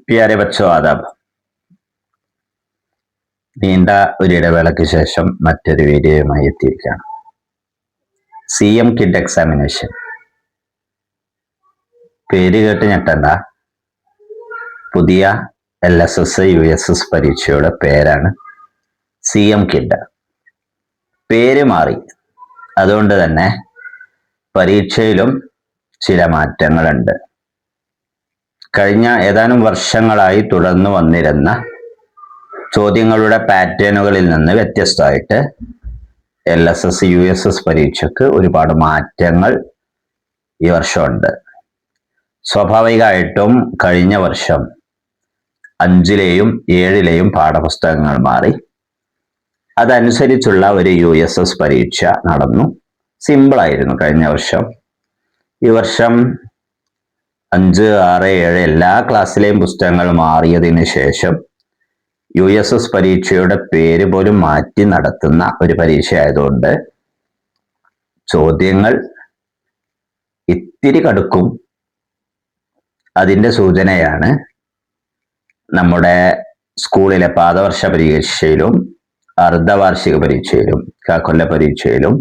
प्यारे बच्चों आदाब നീണ്ട ഒരു ഇടവേളയ്ക്ക് ശേഷം മറ്റൊരു വീഡിയോയുമായി എത്തിയിരിക്കുകയാണ്. CM kid examination. പേര് കേട്ട് ഞെട്ടണ്ട, പുതിയ LSS USS പരീക്ഷയുടെ പേരാണ് CM കിഡ്. പേര് മാറി, അതുകൊണ്ട് തന്നെ പരീക്ഷയിലും ചില മാറ്റങ്ങളുണ്ട്. കഴിഞ്ഞ ഏതാനും വർഷങ്ങളായി തുടർന്നു വന്നിരുന്ന ചോദ്യങ്ങളുടെ പാറ്റേണുകളിൽ നിന്ന് വ്യത്യസ്തമായിട്ട് LSS USS പരീക്ഷയ്ക്ക് ഒരുപാട് മാറ്റങ്ങൾ ഈ വർഷമുണ്ട്. സ്വാഭാവികമായിട്ടും കഴിഞ്ഞ വർഷം 5ലെയും 7ലെയും പാഠപുസ്തകങ്ങൾ മാറി. അതനുസരിച്ചുള്ള ഒരു USS പരീക്ഷ നടന്നു. സിമ്പിളായിരുന്നു കഴിഞ്ഞ വർഷം. ഈ വർഷം 5, 6, 7 എല്ലാ ക്ലാസ്സിലെയും പുസ്തകങ്ങൾ മാറിയതിനു ശേഷം USS പരീക്ഷയുടെ പേര് പോലും മാറ്റി നടത്തുന്ന ഒരു പരീക്ഷ ആയതുകൊണ്ട് ചോദ്യങ്ങൾ ഇത്തിരി കടുക്കും. അതിൻ്റെ സൂചനയാണ് നമ്മുടെ സ്കൂളിലെ പാദവർഷ പരീക്ഷയിലും അർദ്ധവാർഷിക പരീക്ഷയിലും കാക്കൊല്ല പരീക്ഷയിലും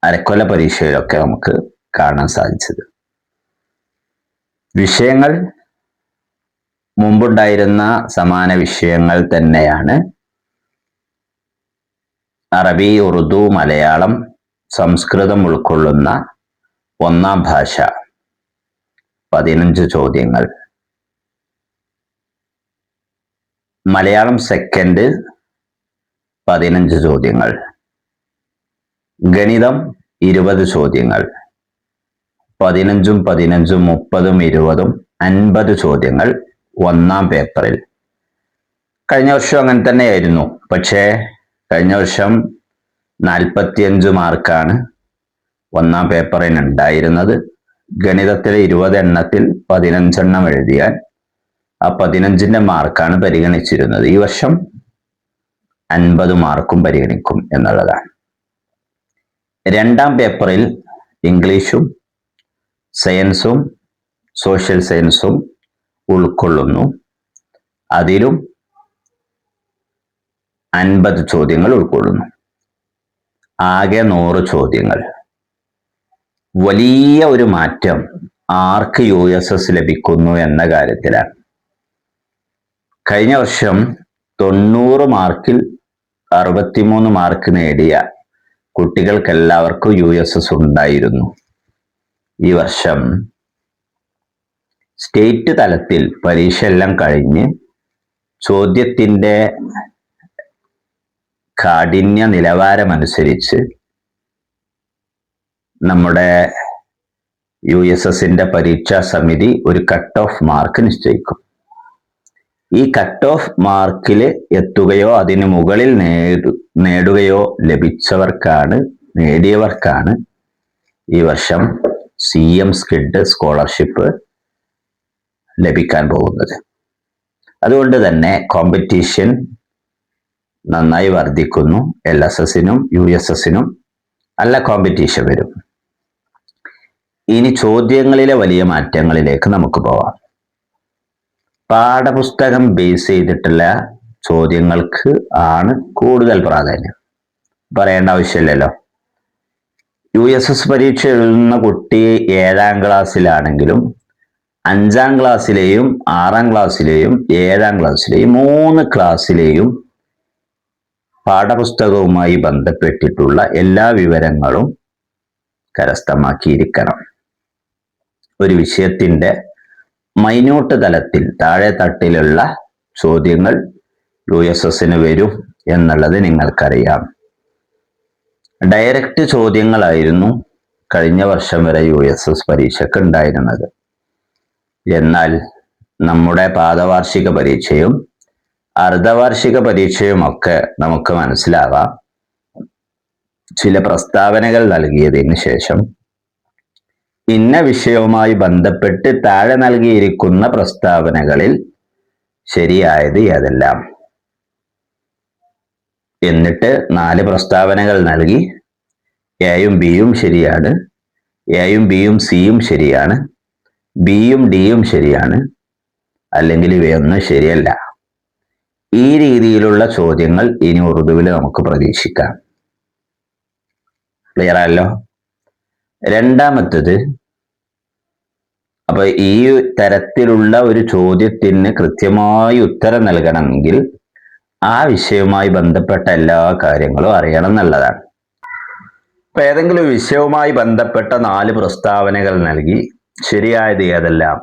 അരക്കൊല്ല പരീക്ഷയിലൊക്കെ നമുക്ക് കാണാൻ സാധിച്ചത്. വിഷയങ്ങൾ മുമ്പുണ്ടായിരുന്ന സമാന വിഷയങ്ങൾ തന്നെയാണ്. അറബി, ഉറുദു, മലയാളം, സംസ്കൃതം ഉൾക്കൊള്ളുന്ന ഒന്നാം ഭാഷ 15 ചോദ്യങ്ങൾ, മലയാളം സെക്കൻഡ് 15 ചോദ്യങ്ങൾ, ഗണിതം 20 ചോദ്യങ്ങൾ, 15, 15, 30, 20, 50 ചോദ്യങ്ങൾ ഒന്നാം പേപ്പറിൽ. കഴിഞ്ഞ വർഷം അങ്ങനെ തന്നെയായിരുന്നു. പക്ഷേ കഴിഞ്ഞ വർഷം 45 മാർക്കാണ് ഒന്നാം പേപ്പറിന് ഉണ്ടായിരുന്നത്. ഗണിതത്തിലെ 20 എണ്ണത്തിൽ 15 എണ്ണം എഴുതിയാൽ ആ 15ന്റെ മാർക്കാണ് പരിഗണിച്ചിരുന്നത്. ഈ വർഷം 50 മാർക്കും പരിഗണിക്കും എന്നുള്ളതാണ്. രണ്ടാം പേപ്പറിൽ ഇംഗ്ലീഷും സയൻസും സോഷ്യൽ സയൻസും ഉൾക്കൊള്ളുന്നു. അതിലും 50 ചോദ്യങ്ങൾ ഉൾക്കൊള്ളുന്നു. ആകെ 100 ചോദ്യങ്ങൾ. വലിയ ഒരു മാറ്റം ആർക്ക് USS ലഭിക്കുന്നു എന്ന കാര്യത്തിലാണ്. കഴിഞ്ഞ വർഷം 90 മാർക്കിൽ 63 മാർക്ക് നേടിയ കുട്ടികൾക്കെല്ലാവർക്കും USS ഉണ്ടായിരുന്നു. ഈ വർഷം സ്റ്റേറ്റ് തലത്തിൽ പരീക്ഷ എല്ലാം കഴിഞ്ഞ് ചോദ്യത്തിൻ്റെ കാഠിന്യ നിലവാരമനുസരിച്ച് നമ്മുടെ USSന്റെ പരീക്ഷാ സമിതി ഒരു കട്ട് ഓഫ് മാർക്ക് നിശ്ചയിക്കും. ഈ കട്ട് ഓഫ് മാർക്കിൽ എത്തുകയോ അതിനു മുകളിൽ നേടുകയോ നേടിയവർക്കാണ് ഈ വർഷം CM കിഡ് സ്കോളർഷിപ്പ് ലഭിക്കാൻ പോകുന്നത്. അതുകൊണ്ട് തന്നെ കോമ്പറ്റീഷൻ നന്നായി വർദ്ധിക്കുന്നു. LSSനും USSനും നല്ല കോമ്പറ്റീഷൻ വരും. ഇനി ചോദ്യങ്ങളിലെ വലിയ മാറ്റങ്ങളിലേക്ക് നമുക്ക് പോവാം. പാഠപുസ്തകം ബേസ് ചെയ്തിട്ടുള്ള ചോദ്യങ്ങൾക്ക് ആണ് കൂടുതൽ പ്രാധാന്യം. പറയേണ്ട ആവശ്യമില്ലല്ലോ. USS പരീക്ഷ എഴുതുന്ന കുട്ടി 7ാം ക്ലാസ്സിലാണെങ്കിലും 5ാം ക്ലാസ്സിലെയും 6ാം ക്ലാസ്സിലെയും 7ാം ക്ലാസ്സിലെയും 3 ക്ലാസ്സിലെയും പാഠപുസ്തകവുമായി ബന്ധപ്പെട്ടിട്ടുള്ള എല്ലാ വിവരങ്ങളും കരസ്ഥമാക്കിയിരിക്കണം. ഒരു വിഷയത്തിൻ്റെ മൈന്യൂട്ട് തലത്തിൽ താഴെ തട്ടിലുള്ള ചോദ്യങ്ങൾ USSന് വരും എന്നുള്ളത് നിങ്ങൾക്കറിയാം. ഡയറക്റ്റ് ചോദ്യങ്ങളായിരുന്നു കഴിഞ്ഞ വർഷം വരെ USS പരീക്ഷയ്ക്ക് ഉണ്ടായിരുന്നത്. എന്നാൽ നമ്മുടെ പാദവാർഷിക പരീക്ഷയും അർദ്ധവാർഷിക പരീക്ഷയുമൊക്കെ നമുക്ക് മനസ്സിലാവാം. ചില പ്രസ്താവനകൾ നൽകിയതിന് ശേഷം ഇന്ന വിഷയവുമായി ബന്ധപ്പെട്ട് താഴെ നൽകിയിരിക്കുന്ന പ്രസ്താവനകളിൽ ശരിയായത് ഏതെല്ലാം എന്നിട്ട് 4 പ്രസ്താവനകൾ നൽകി. എയും ബിയും ശരിയാണ്, എയും ബിയും സിയും ശരിയാണ്, ബിയും ഡിയും ശരിയാണ്, അല്ലെങ്കിൽ ഇവയൊന്നും ശരിയല്ല. ഈ രീതിയിലുള്ള ചോദ്യങ്ങൾ ഇനി ഉറുദുവിൽ നമുക്ക് പ്രതീക്ഷിക്കാം. ക്ലിയർ ആയല്ലോ? രണ്ടാമത്തത്, അപ്പൊ ഈ തരത്തിലുള്ള ഒരു ചോദ്യത്തിന് കൃത്യമായി ഉത്തരം നൽകണമെങ്കിൽ ആ വിഷയവുമായി ബന്ധപ്പെട്ട എല്ലാ കാര്യങ്ങളും അറിയണം എന്നുള്ളതാണ്. അപ്പൊ ഏതെങ്കിലും വിഷയവുമായി ബന്ധപ്പെട്ട 4 പ്രസ്താവനകൾ നൽകി ശരിയായത് ഏതെല്ലാം,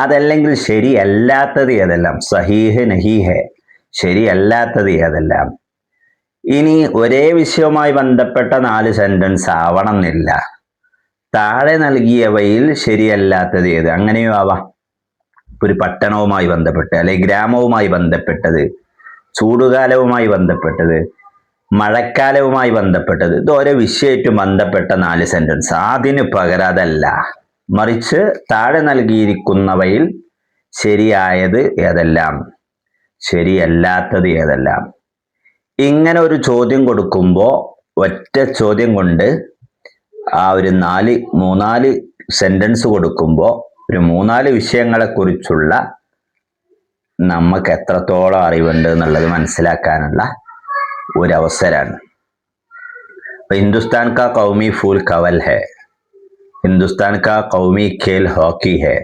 അതല്ലെങ്കിൽ ശരിയല്ലാത്തത് ഏതെല്ലാം, സഹീഹ് നഹീഹ്, ശരിയല്ലാത്തത് ഏതെല്ലാം. ഇനി ഒരേ വിഷയവുമായി ബന്ധപ്പെട്ട 4 സെന്റൻസ് ആവണം എന്നില്ല. താഴെ നൽകിയവയിൽ ശരിയല്ലാത്തത് ഏത്, അങ്ങനെയും ആവാം. ഒരു പട്ടണവുമായി ബന്ധപ്പെട്ട്, അല്ലെങ്കിൽ ഗ്രാമവുമായി ബന്ധപ്പെട്ടത്, ചൂടുകാലവുമായി ബന്ധപ്പെട്ടത്, മഴക്കാലവുമായി ബന്ധപ്പെട്ടത്, ഇത് ഓരോ വിഷയമായിട്ട് ബന്ധപ്പെട്ട 4 സെന്റൻസ്. അതിന് പകരം അതല്ല, മറിച്ച് താഴെ നൽകിയിരിക്കുന്നവയിൽ ശരിയായത് ഏതെല്ലാം, ശരിയല്ലാത്തത് ഏതെല്ലാം. ഇങ്ങനെ ഒരു ചോദ്യം കൊടുക്കുമ്പോൾ ഒറ്റ ചോദ്യം കൊണ്ട് ആ ഒരു 3-4 സെന്റൻസ് കൊടുക്കുമ്പോൾ ഒരു 3-4 വിഷയങ്ങളെ കുറിച്ചുള്ള നമുക്ക് എത്രത്തോളം അറിവുണ്ട് എന്നുള്ളത് മനസ്സിലാക്കാനുള്ള ഒരു അവസരമാണ്. ഹിന്ദുസ്ഥാൻ കാ കൗമി ഫൂൽ കവൽ ഹെ, ഹിന്ദുസ്ഥാൻ കാ കൗമി ഖേൽ ഹോക്കി ഹെ,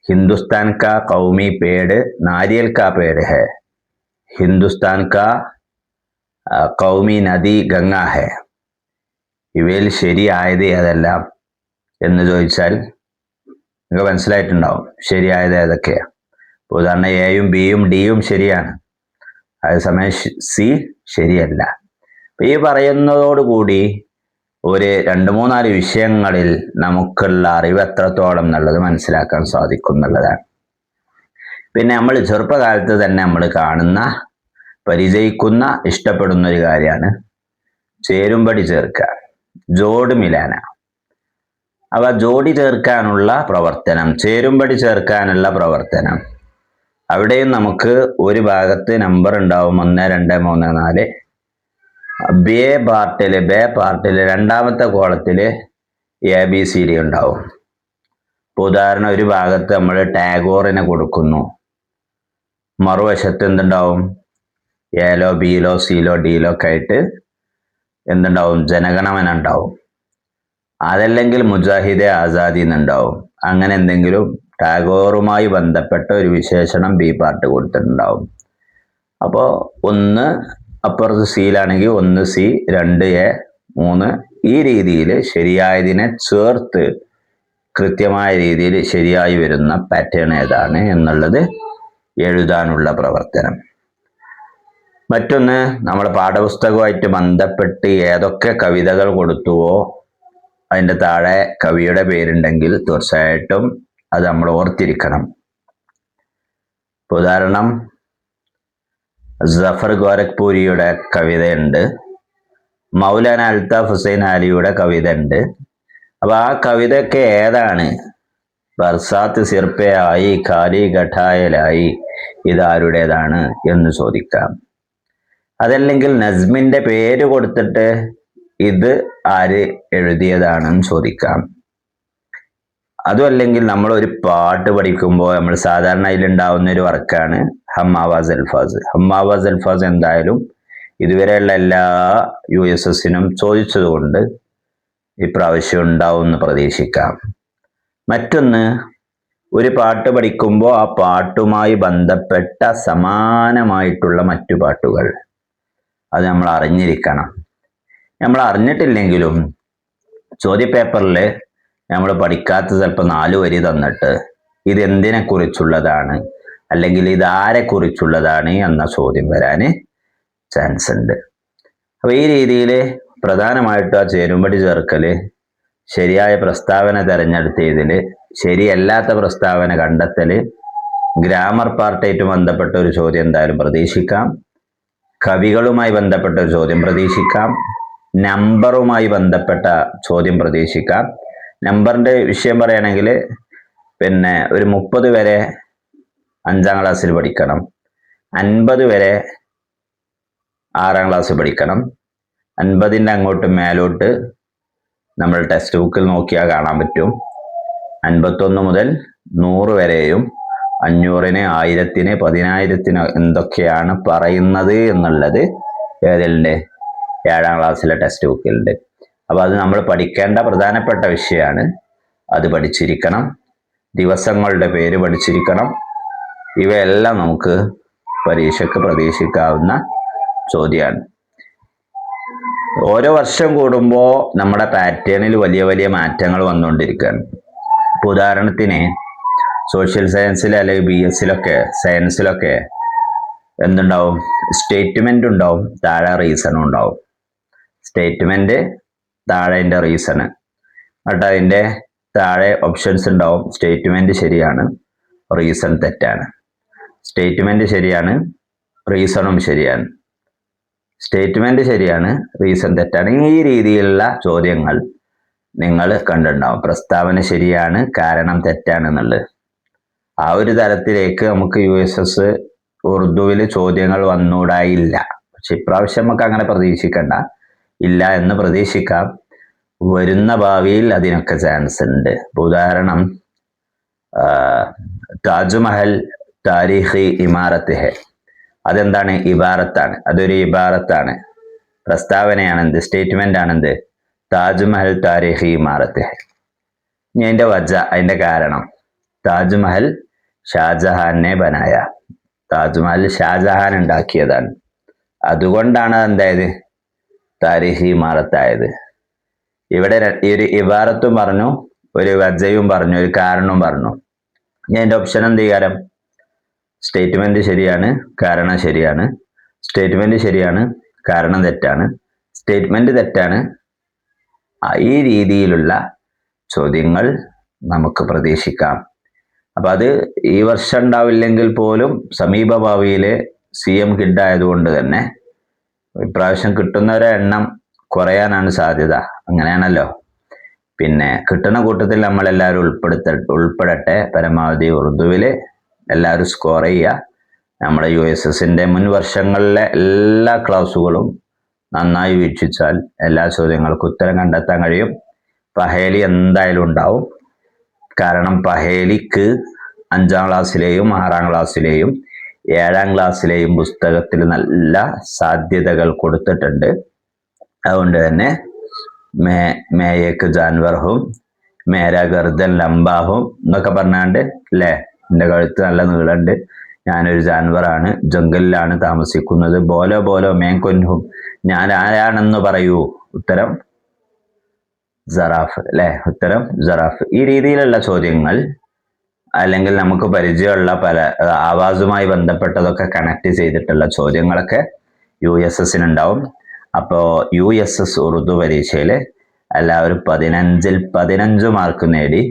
ഹിന്ദുസ്ഥാൻ കാ കൗമി പേട് നാരിയൽ കാ പേട് ഹെ, ഹിന്ദുസ്ഥാൻ കാ കൗമി നദി ഗംഗ ഹെ. ഇവയിൽ ശരിയായത് ഏതെല്ലാം എന്ന് ചോദിച്ചാൽ നിങ്ങൾക്ക് മനസ്സിലായിട്ടുണ്ടാവും ശരിയായത് ഏതൊക്കെയാണ്. ഉദാഹരണം എയും ബിയും ഡിയും ശരിയാണ്, അതേസമയം സി ശരിയല്ല. ഈ പറയുന്നതോടുകൂടി ഒരു 2-3-4 വിഷയങ്ങളിൽ നമുക്കുള്ള അറിവ് എത്രത്തോളം എന്നുള്ളത് മനസ്സിലാക്കാൻ സാധിക്കും എന്നുള്ളതാണ്. പിന്നെ നമ്മൾ ചെറുപ്പകാലത്ത് തന്നെ നമ്മൾ കാണുന്ന, പരിചയിക്കുന്ന, ഇഷ്ടപ്പെടുന്ന ഒരു കാര്യമാണ് ചേരുംപടി ചേർക്കുക, ജോഡ് മിലാന. അവ ജോഡി ചേർക്കാനുള്ള പ്രവർത്തനം, ചേരുംപടി ചേർക്കാനുള്ള പ്രവർത്തനം, അവിടെയും നമുക്ക് ഒരു ഭാഗത്ത് നമ്പർ ഉണ്ടാവും 1 2 3 4. ബേ പാർട്ടില് രണ്ടാമത്തെ കോളത്തില് ABCD ഉണ്ടാവും. ഉദാഹരണം, ഒരു ഭാഗത്ത് നമ്മൾ ടാഗോറിനെ കൊടുക്കുന്നു, മറുവശത്ത് എന്തുണ്ടാവും, എയിലോ ബിയിലോ സിയിലോ ഡിയിലോ ഒക്കെ ആയിട്ട് എന്തുണ്ടാവും, ജനഗണമന ഉണ്ടാവും. അതല്ലെങ്കിൽ മുജാഹിദെ ആസാദി എന്നുണ്ടാവും. അങ്ങനെ എന്തെങ്കിലും ടാഗോറുമായി ബന്ധപ്പെട്ട ഒരു വിശേഷണം ബി പാർട്ട് കൊടുത്തിട്ടുണ്ടാവും. അപ്പോൾ 1 അപ്പുറത്ത് സിയിലാണെങ്കിൽ 1 സി 2 എ 3, ഈ രീതിയിൽ ശരിയായതിനെ ചേർത്ത് കൃത്യമായ രീതിയിൽ ശരിയായി വരുന്ന പാറ്റേൺ ഏതാണ് എന്നുള്ളത് എഴുതാനുള്ള പ്രവർത്തനം. മറ്റൊന്ന്, നമ്മൾ പാഠപുസ്തകവുമായിട്ട് ബന്ധപ്പെട്ട് ഏതൊക്കെ കവിതകൾ കൊടുത്തുവോ അതിൻ്റെ താഴെ കവിയുടെ പേരുണ്ടെങ്കിൽ തീർച്ചയായിട്ടും അത് നമ്മൾ ഓർത്തിരിക്കണം. ഉദാഹരണം, ജഫർ ഗോരഖ്പൂരിയുടെ കവിതയുണ്ട്, മൗലാന അൽത്താഫ് ഹുസൈൻ അലിയുടെ കവിത ഉണ്ട്. അപ്പൊ ആ കവിതയൊക്കെ ഏതാണ്, ബർസാത്ത് സിർപ്പയായി ഖാലി ഘട്ടായലായി, ഇതാരുടേതാണ് എന്ന് ചോദിക്കാം. അതല്ലെങ്കിൽ നസ്മിന്റെ പേര് കൊടുത്തിട്ട് ഇത് ആര് എഴുതിയതാണെന്ന് ചോദിക്കാം. അതും അല്ലെങ്കിൽ നമ്മൾ ഒരു പാട്ട് പഠിക്കുമ്പോൾ നമ്മൾ സാധാരണ അതിലുണ്ടാവുന്ന ഒരു വർക്കാണ് ഹമ്മാവാസ് അൽഫാസ്. ഹമ്മാവാസ് അൽഫാസ് എന്തായാലും ഇതുവരെയുള്ള എല്ലാ USSനും ചോദിച്ചതുകൊണ്ട് ഇപ്രാവശ്യം ഉണ്ടാവും എന്ന് പ്രതീക്ഷിക്കാം. മറ്റൊന്ന്, ഒരു പാട്ട് പഠിക്കുമ്പോൾ ആ പാട്ടുമായി ബന്ധപ്പെട്ട സമാനമായിട്ടുള്ള മറ്റു പാട്ടുകൾ അത് നമ്മൾ അറിഞ്ഞിരിക്കണം. നമ്മൾ അറിഞ്ഞിട്ടില്ലെങ്കിലും ചോദ്യപേപ്പറിൽ നമ്മൾ പഠിക്കാത്ത ചിലപ്പോൾ 4 വരി തന്നിട്ട് ഇത് എന്തിനെ കുറിച്ചുള്ളതാണ് അല്ലെങ്കിൽ ഇത് ആരെ കുറിച്ചുള്ളതാണ് എന്ന ചോദ്യം വരാൻ ചാൻസ് ഉണ്ട്. അപ്പോൾ ഈ രീതിയിൽ പ്രധാനമായിട്ടും ആ ചേരുംപടി ചേർക്കൽ, ശരിയായ പ്രസ്താവന തിരഞ്ഞെടുത്തതിൽ ശരിയല്ലാത്ത പ്രസ്താവന കണ്ടെത്തൽ, ഗ്രാമർ പാർട്ടായിട്ട് ബന്ധപ്പെട്ട ഒരു ചോദ്യം എന്തായാലും പ്രതീക്ഷിക്കാം, കവികളുമായി ബന്ധപ്പെട്ട ഒരു ചോദ്യം പ്രതീക്ഷിക്കാം, നമ്പറുമായി ബന്ധപ്പെട്ട ചോദ്യം പ്രതീക്ഷിക്കാം. നമ്പറിന്റെ വിഷയം പറയുകയാണെങ്കിൽ പിന്നെ ഒരു 30 വരെ 5ാം ക്ലാസ്സിൽ പഠിക്കണം, 50 വരെ 6ാം ക്ലാസ് പഠിക്കണം, 50ന്റെ അങ്ങോട്ട് മേലോട്ട് നമ്മൾ ടെക്സ്റ്റ് ബുക്കിൽ നോക്കിയാൽ കാണാൻ പറ്റും. 51 മുതൽ 100 വരെയും 500-ന് 1000-ന് 10000-ന് എന്തൊക്കെയാണ് പറയുന്നത് എന്നുള്ളത് ഏതിലുണ്ട്? 7ാം ക്ലാസ്സിലെ ടെക്സ്റ്റ് ബുക്കിലുണ്ട്. അപ്പൊ അത് നമ്മൾ പഠിക്കേണ്ട പ്രധാനപ്പെട്ട വിഷയമാണ്. അത് പഠിച്ചിരിക്കണം. ദിവസങ്ങളുടെ പേര് പഠിച്ചിരിക്കണം. ഇവയെല്ലാം നമുക്ക് പരീക്ഷയ്ക്ക് പ്രതീക്ഷിക്കാവുന്ന ചോദ്യമാണ്. ഓരോ വർഷം കൂടുമ്പോൾ നമ്മുടെ പാറ്റേണിൽ വലിയ വലിയ മാറ്റങ്ങൾ വന്നുകൊണ്ടിരിക്കുകയാണ്. ഇപ്പൊ ഉദാഹരണത്തിന് സോഷ്യൽ സയൻസിൽ അല്ലെങ്കിൽ BSc-ലൊക്കെ സയൻസിലൊക്കെ എന്തുണ്ടാവും? സ്റ്റേറ്റ്മെന്റ് ഉണ്ടാവും, താഴെ റീസണും ഉണ്ടാവും. സ്റ്റേറ്റ്മെന്റ് താഴെ അതിന്റെ റീസണ്, എന്നിട്ട് അതിന്റെ താഴെ ഓപ്ഷൻസ് ഉണ്ടാവും. സ്റ്റേറ്റ്മെന്റ് ശരിയാണ്, റീസൺ തെറ്റാണ്. സ്റ്റേറ്റ്മെന്റ് ശരിയാണ്, റീസണും ശരിയാണ്. സ്റ്റേറ്റ്മെന്റ് ശരിയാണ്, റീസൺ തെറ്റാണ്. ഈ രീതിയിലുള്ള ചോദ്യങ്ങൾ നിങ്ങൾ കണ്ടിട്ടുണ്ടാവും. പ്രസ്താവന ശരിയാണ്, കാരണം തെറ്റാണ് എന്നുള്ളത്. ആ ഒരു തരത്തിലേക്ക് നമുക്ക് USS ഉറുദുവിൽ ചോദ്യങ്ങൾ വന്നുകൂടായില്ല. പക്ഷെ ഇപ്രാവശ്യം നമുക്ക് അങ്ങനെ പ്രതീക്ഷിക്കണ്ട, ഇല്ല എന്ന് പ്രതീക്ഷിക്കാം. വരുന്ന ഭാവിയിൽ അതിനൊക്കെ ചാൻസ് ഉണ്ട്. ഉദാഹരണം, താജ്മഹൽ താരിഖി ഇമാരത്ത് ഹെ, അതെന്താണ്? ഇബാറത്താണ്. അതൊരു ഇബാറത്താണ്, പ്രസ്താവനയാണ്. എന്ത്? സ്റ്റേറ്റ്മെന്റ് ആണെന്ത്? താജ്മഹൽ താരിഖി ഇമാരത്ത് ഹെ. ഇനി അതിന്റെ അതിന്റെ കാരണം, താജ്മഹൽ ഷാജഹാനെ ബനായ, താജ്മഹൽ ഷാജഹാൻ ഉണ്ടാക്കിയതാണ്. അതുകൊണ്ടാണ് എന്തായത്? താരിഖി ഇമാരത്തായത്. ഇവിടെ ഒരു ഇബാറത്തും പറഞ്ഞു, ഒരു വജയും പറഞ്ഞു, ഒരു കാരണവും പറഞ്ഞു. ഇനി അതിന്റെ ഓപ്ഷൻ എന്ത് ചെയ്യാരം? സ്റ്റേറ്റ്മെന്റ് ശരിയാണ്, കാരണം ശരിയാണ്. സ്റ്റേറ്റ്മെന്റ് ശരിയാണ്, കാരണം തെറ്റാണ്. സ്റ്റേറ്റ്മെന്റ് തെറ്റാണ്. ഈ രീതിയിലുള്ള ചോദ്യങ്ങൾ നമുക്ക് പ്രതീക്ഷിക്കാം. അപ്പൊ അത് ഈ വർഷം ഉണ്ടാവില്ലെങ്കിൽ പോലും സമീപ ഭാവിയിലെ CM കിഡ് ആയതുകൊണ്ട് തന്നെ ഇപ്രാവശ്യം കിട്ടുന്നവരെ എണ്ണം കുറയാനാണ് സാധ്യത. അങ്ങനെയാണല്ലോ. പിന്നെ കിട്ടുന്ന കൂട്ടത്തിൽ നമ്മൾ എല്ലാവരും ഉൾപ്പെടട്ടെ. പരമാവധി ഉറുദുവിൽ എല്ലാവരും സ്കോർ ചെയ്യുക. നമ്മുടെ USSന്റെ മുൻ വർഷങ്ങളിലെ എല്ലാ ക്ലാസ്സുകളും നന്നായി വീക്ഷിച്ചാൽ എല്ലാ ചോദ്യങ്ങൾക്കും ഉത്തരം കണ്ടെത്താൻ കഴിയും. പഹേലി എന്തായാലും ഉണ്ടാവും. കാരണം പഹേലിക്ക് 5ാം ക്ലാസ്സിലെയും 6ാം ക്ലാസ്സിലെയും 7ാം ക്ലാസ്സിലെയും പുസ്തകത്തിൽ നല്ല സാധ്യതകൾ കൊടുത്തിട്ടുണ്ട്. അതുകൊണ്ട് തന്നെ മേയക്ക് ജാൻവർഹും മേര ഗർദൻ ലംബാഹും എന്നൊക്കെ പറഞ്ഞാണ്ട് അല്ലേ, എൻ്റെ കഴുത്ത് നല്ല നീളമുണ്ട്, ഞാനൊരു ജാൻവറാണ്, ജംഗലിലാണ് താമസിക്കുന്നത്, ബോലോ ബോലോ മേൻ കൊൻഹും, ഞാൻ ആരാണെന്ന് പറയൂ. ഉത്തരം സറാഫ് അല്ലെ, ഉത്തരം സറാഫ്. ഈ രീതിയിലുള്ള ചോദ്യങ്ങൾ, അല്ലെങ്കിൽ നമുക്ക് പരിചയമുള്ള പല ആവാസുമായി ബന്ധപ്പെട്ടതൊക്കെ കണക്ട് ചെയ്തിട്ടുള്ള ചോദ്യങ്ങളൊക്കെ USSനുണ്ടാവും. അപ്പോൾ USS ഉറുദു പരീക്ഷയിൽ എല്ലാവരും 15-ൽ 15 മാർക്ക് നേടി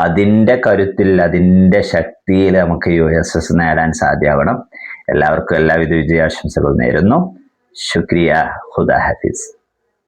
അതിൻ്റെ കരുത്തിൽ, അതിൻ്റെ ശക്തിയിൽ നമുക്ക് USS നേടാൻ സാധ്യമാവണം. എല്ലാവർക്കും എല്ലാവിധ വിജയാശംസകളും നേരുന്നു. ശുക്രിയ. ഖുദാ ഹാഫിസ്.